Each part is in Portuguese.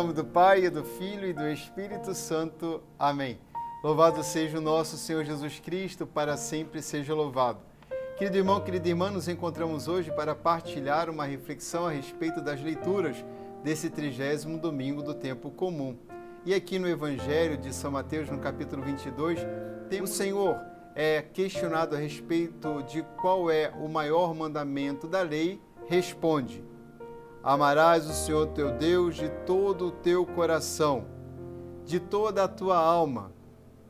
nome do Pai, e do Filho e do Espírito Santo. Amém. Louvado seja o nosso Senhor Jesus Cristo, para sempre seja louvado. Querido irmão, querida irmã, nos encontramos hoje para partilhar uma reflexão a respeito das leituras desse 30º domingo do tempo comum. E aqui no Evangelho de São Mateus, no capítulo 22, o Senhor é questionado a respeito de qual é o maior mandamento da lei, responde: amarás o Senhor teu Deus de todo o teu coração, de toda a tua alma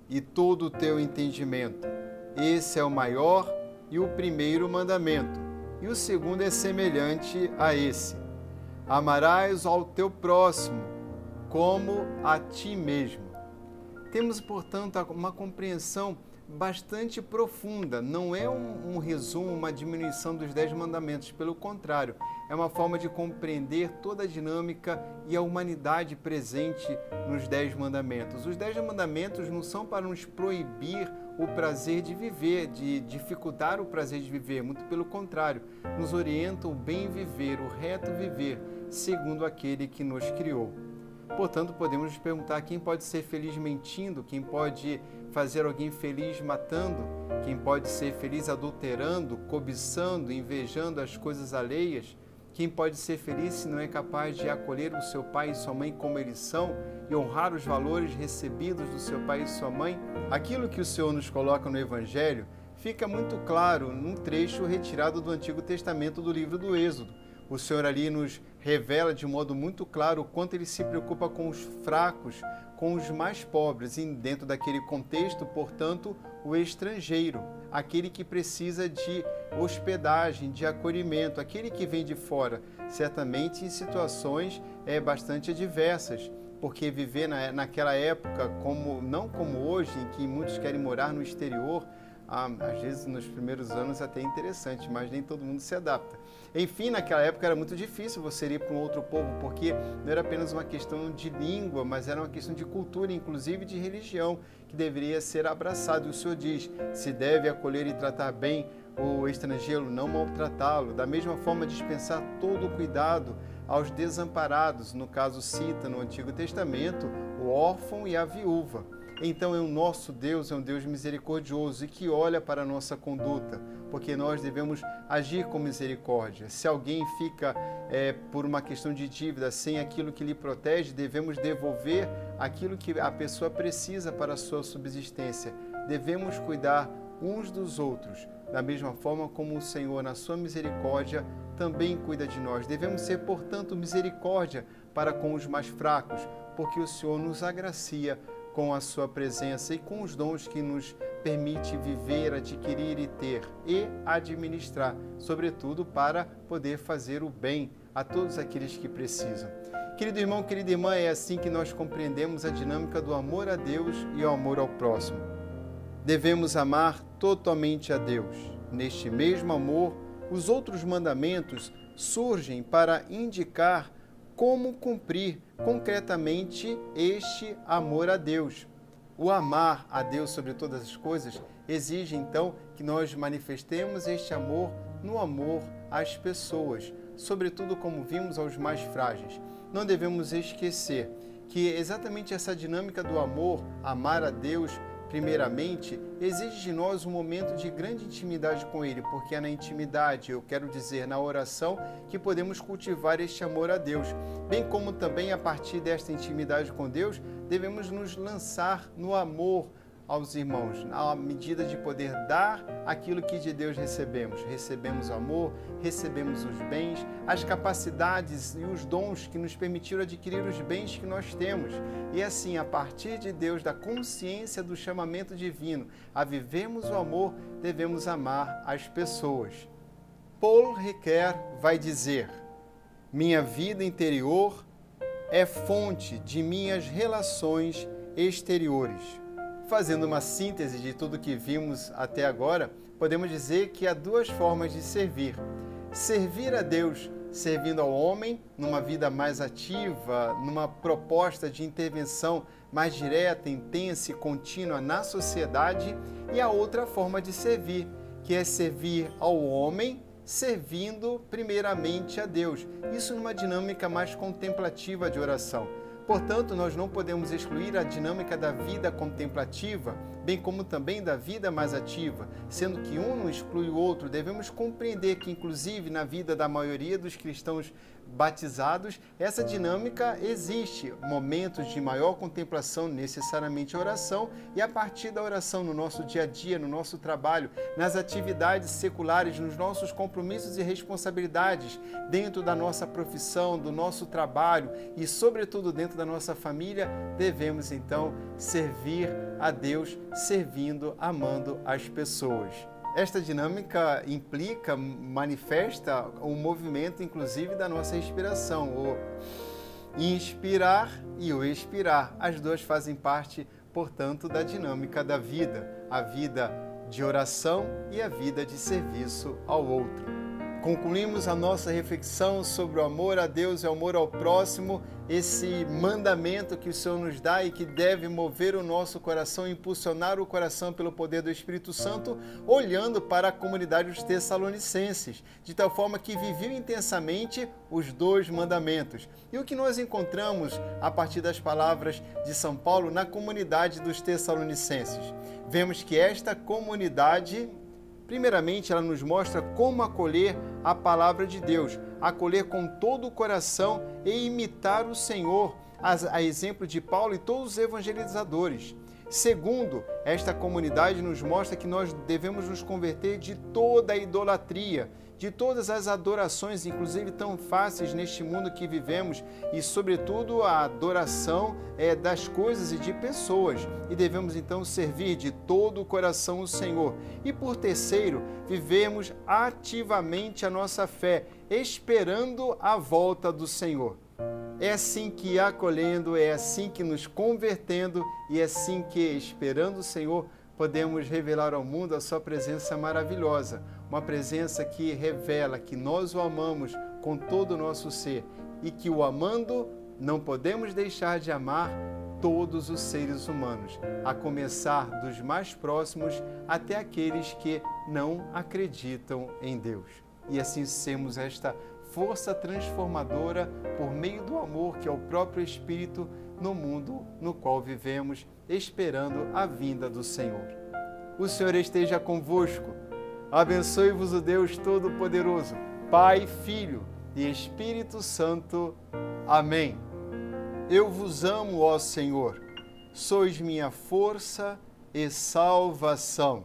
e todo o teu entendimento. Esse é o maior e o primeiro mandamento. E o segundo é semelhante a esse: amarás ao teu próximo como a ti mesmo. Temos, portanto, uma compreensão bastante profunda. Não é um resumo, uma diminuição dos 10 mandamentos. Pelo contrário, é uma forma de compreender toda a dinâmica e a humanidade presente nos 10 mandamentos. Os 10 mandamentos não são para nos proibir o prazer de viver, de dificultar o prazer de viver. Muito pelo contrário, nos orientam o bem viver, o reto viver, segundo aquele que nos criou. Portanto, podemos nos perguntar: quem pode ser feliz mentindo? Quem pode fazer alguém feliz matando? Quem pode ser feliz adulterando, cobiçando, invejando as coisas alheias? Quem pode ser feliz se não é capaz de acolher o seu pai e sua mãe como eles são e honrar os valores recebidos do seu pai e sua mãe? Aquilo que o Senhor nos coloca no Evangelho fica muito claro num trecho retirado do Antigo Testamento do livro do Êxodo. O Senhor ali nos revela de modo muito claro o quanto Ele se preocupa com os fracos, com os mais pobres, e dentro daquele contexto, portanto, o estrangeiro, aquele que precisa de hospedagem, de acolhimento, aquele que vem de fora, certamente em situações bastante adversas, porque viver naquela época, não como hoje, em que muitos querem morar no exterior, às vezes nos primeiros anos até é interessante, mas nem todo mundo se adapta. Enfim, naquela época era muito difícil você ir para um outro povo, porque não era apenas uma questão de língua, mas era uma questão de cultura, inclusive de religião, que deveria ser abraçado. E o Senhor diz: se deve acolher e tratar bem o estrangeiro, não maltratá-lo. Da mesma forma, dispensar todo o cuidado aos desamparados. No caso, cita no Antigo Testamento o órfão e a viúva. Então, o nosso Deus é um Deus misericordioso e que olha para a nossa conduta, porque nós devemos agir com misericórdia. Se alguém fica por uma questão de dívida sem aquilo que lhe protege, devemos devolver aquilo que a pessoa precisa para a sua subsistência. Devemos cuidar uns dos outros, da mesma forma como o Senhor, na sua misericórdia, também cuida de nós. Devemos ser, portanto, misericórdia para com os mais fracos, porque o Senhor nos agracia com a sua presença e com os dons que nos permite viver, adquirir e ter e administrar, sobretudo para poder fazer o bem a todos aqueles que precisam. Querido irmão, querida irmã, é assim que nós compreendemos a dinâmica do amor a Deus e ao amor ao próximo. Devemos amar totalmente a Deus. Neste mesmo amor, os outros mandamentos surgem para indicar como cumprir concretamente este amor a Deus. O amar a Deus sobre todas as coisas exige, então, que nós manifestemos este amor no amor às pessoas, sobretudo, como vimos, aos mais frágeis. Não devemos esquecer que exatamente essa dinâmica do amor, amar a Deus, primeiramente, exige de nós um momento de grande intimidade com Ele, porque é na intimidade, eu quero dizer, na oração, que podemos cultivar este amor a Deus. Bem como também, a partir desta intimidade com Deus, devemos nos lançar no amor aos irmãos, na medida de poder dar aquilo que de Deus recebemos. Recebemos o amor, recebemos os bens, as capacidades e os dons que nos permitiram adquirir os bens que nós temos. E assim, a partir de Deus, da consciência do chamamento divino, a vivermos o amor, devemos amar as pessoas. Paul Ricoeur vai dizer: minha vida interior é fonte de minhas relações exteriores. Fazendo uma síntese de tudo que vimos até agora, podemos dizer que há duas formas de servir. Servir a Deus, servindo ao homem, numa vida mais ativa, numa proposta de intervenção mais direta, intensa e contínua na sociedade, e a outra forma de servir, que é servir ao homem, servindo primeiramente a Deus. Isso numa dinâmica mais contemplativa de oração. Portanto, nós não podemos excluir a dinâmica da vida contemplativa, bem como também da vida mais ativa, sendo que um não exclui o outro. Devemos compreender que, inclusive, na vida da maioria dos cristãos batizados, essa dinâmica existe. Momentos de maior contemplação, necessariamente a oração, e a partir da oração no nosso dia a dia, no nosso trabalho, nas atividades seculares, nos nossos compromissos e responsabilidades, dentro da nossa profissão, do nosso trabalho e, sobretudo, dentro da nossa família, devemos então servir a Deus, servindo, amando as pessoas. Esta dinâmica implica, manifesta o movimento, inclusive, da nossa respiração, o inspirar e o expirar. As duas fazem parte, portanto, da dinâmica da vida, a vida de oração e a vida de serviço ao outro. Concluímos a nossa reflexão sobre o amor a Deus e o amor ao próximo, esse mandamento que o Senhor nos dá e que deve mover o nosso coração, impulsionar o coração pelo poder do Espírito Santo, olhando para a comunidade dos Tessalonicenses, de tal forma que viviam intensamente os dois mandamentos. E o que nós encontramos a partir das palavras de São Paulo na comunidade dos Tessalonicenses? Vemos que esta comunidade, primeiramente, ela nos mostra como acolher a palavra de Deus, acolher com todo o coração e imitar o Senhor, a exemplo de Paulo e todos os evangelizadores. Segundo, esta comunidade nos mostra que nós devemos nos converter de toda a idolatria, de todas as adorações, inclusive tão fáceis neste mundo que vivemos, e sobretudo a adoração das coisas e de pessoas. E devemos então servir de todo o coração o Senhor. E por terceiro, vivemos ativamente a nossa fé, esperando a volta do Senhor. É assim que acolhendo, é assim que nos convertendo e é assim que, esperando o Senhor, podemos revelar ao mundo a sua presença maravilhosa, uma presença que revela que nós o amamos com todo o nosso ser e que, o amando, não podemos deixar de amar todos os seres humanos, a começar dos mais próximos até aqueles que não acreditam em Deus. E assim sermos esta força transformadora por meio do amor que é o próprio Espírito no mundo no qual vivemos, esperando a vinda do Senhor. O Senhor esteja convosco. Abençoe-vos o Deus Todo-Poderoso, Pai, Filho e Espírito Santo. Amém. Eu vos amo, ó Senhor. Sois minha força e salvação.